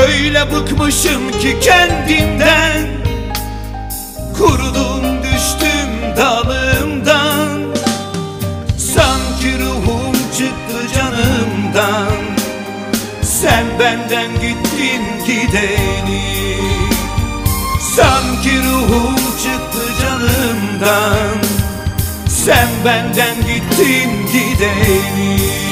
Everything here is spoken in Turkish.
Öyle bıkmışım ki kendimden, kurudum düştüm dalımdan. Sanki ruhum çıktı canımdan, sen benden gittin gideni. Sanki ruhum çıktı canımdan, sen benden gittin gideni.